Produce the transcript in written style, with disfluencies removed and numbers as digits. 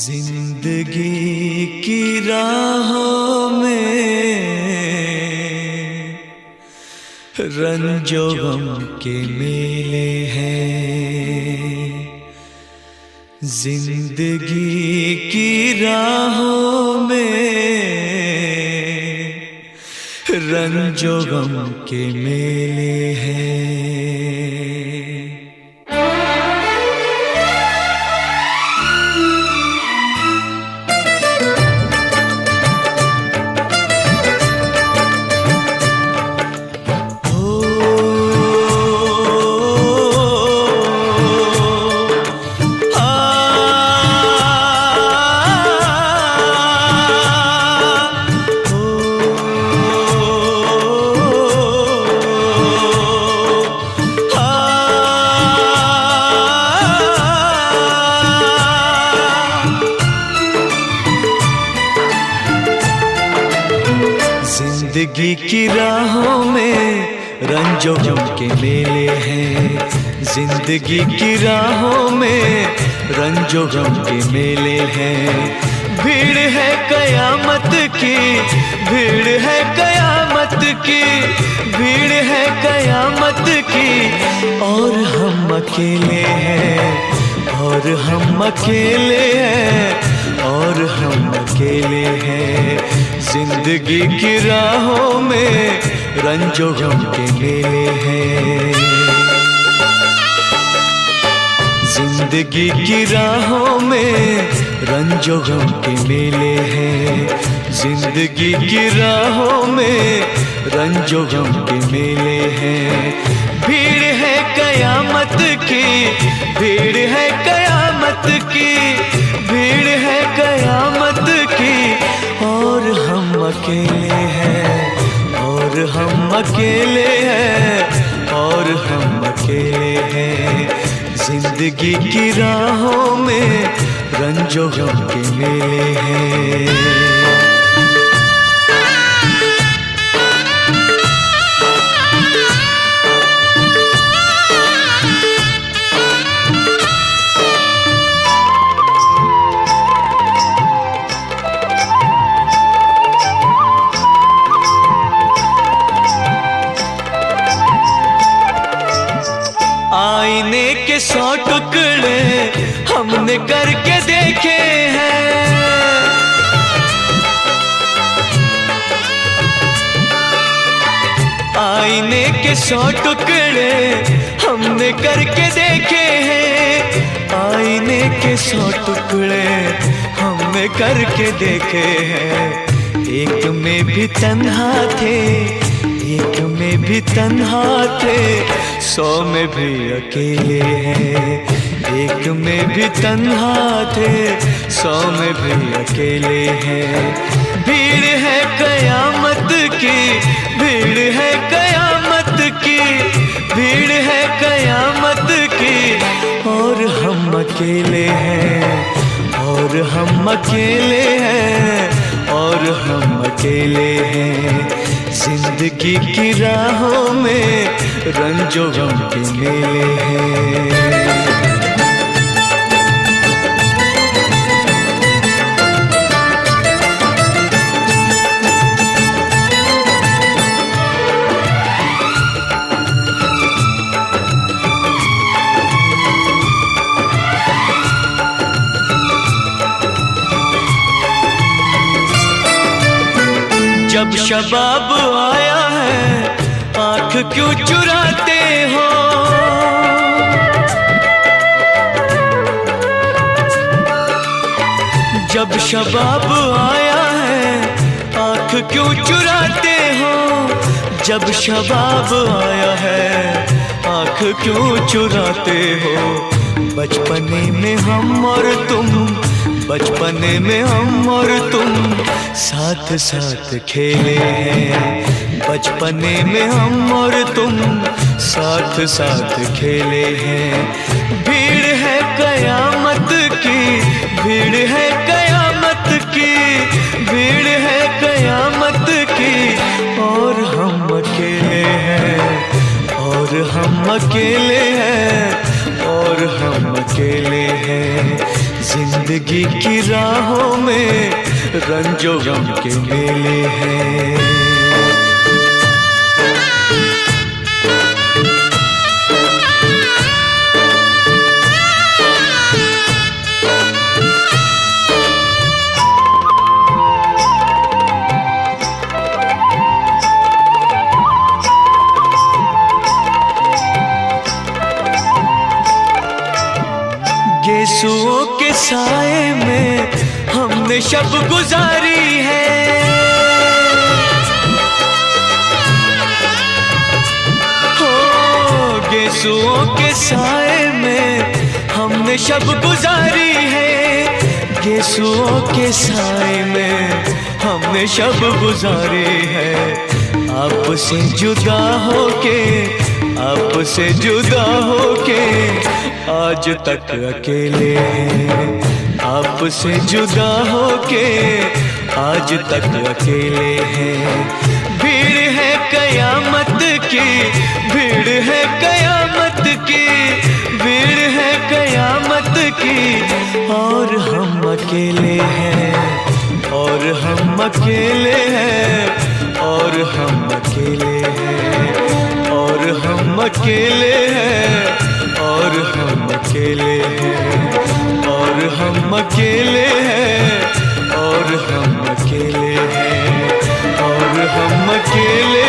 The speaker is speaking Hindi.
जिंदगी की राहों में रंजो गम के मेले हैं। जिंदगी की राहों में रंजो गम के मेले हैं। जिंदगी की राहों में रंजो गम के मेले हैं। जिंदगी की राहों में रंजो गम के मेले हैं। भीड़ है कयामत की, भीड़ है कयामत की, भीड़ है कयामत की। और हम अकेले हैं, और हम अकेले हैं, और हम अकेले हैं। जिंदगी की राहों में रंजो गम के मेले हैं। जिंदगी की राहों में रंजो गम के मेले हैं। जिंदगी की राहों में रंजो गम के मेले हैं। भीड़ है कयामत की, भीड़ है कयामत की, भीड़ है कयामत की। और हम अकेले हैं, और हम अकेले हैं, और हम अकेले हैं। जिंदगी की राहों में रंजो गम के मेले हैं। आईने के 100 टुकड़े हमने करके देखे हैं। आईने के 100 टुकड़े हमने करके देखे हैं। आईने के 100 टुकड़े हमने करके देखे हैं। एक में भी तन्हा थे, एक में भी तन्हा थे, 100 में भी अकेले हैं। एक में भी तन्हा थे, 100 में भी अकेले हैं। भीड़ है कयामत की, भीड़ है कयामत की, भीड़ है कयामत की। और हम अकेले हैं, और हम अकेले हैं, और हम अकेले हैं। जिंदगी की राहों में रंजो गम के मेले हैं। जब शबाब आया है आँख क्यों चुराते हो। जब शबाब आया है आँख क्यों चुराते हो। जब शबाब आया है आँख क्यों चुराते हो। बचपने में हम और तुम, बचपने में हम और तुम साथ साथ खेले हैं। बचपने में हम और तुम साथ साथ खेले हैं। भीड़ है कयामत की, भीड़ है कयामत की, भीड़ है कयामत की। और हम अकेले हैं, और हम अकेले हैं, और हम अकेले हैं। जिंदगी जिंदगी की राहों में रंजो गम के मेले हैं। गेसुओं के साए में हमने शब गुजारी है, हो गेसुओं के साए में हमने शब गुजारी है, गेसुओं के साए में हमने शब गुजारी है। आपसे जुदा होके, आपसे जुदा होके आज तक अकेले हैं, आपसे जुदा होके आज तक अकेले हैं। भीड़ है कयामत की, भीड़ है कयामत की, भीड़ है कयामत की, और हम अकेले हैं, और हम अकेले हैं, और हम अकेले हैं, और हम अकेले हैं, और हम अकेले हैं, और हम अकेले हैं, और हम अकेले हैं, और हम अकेले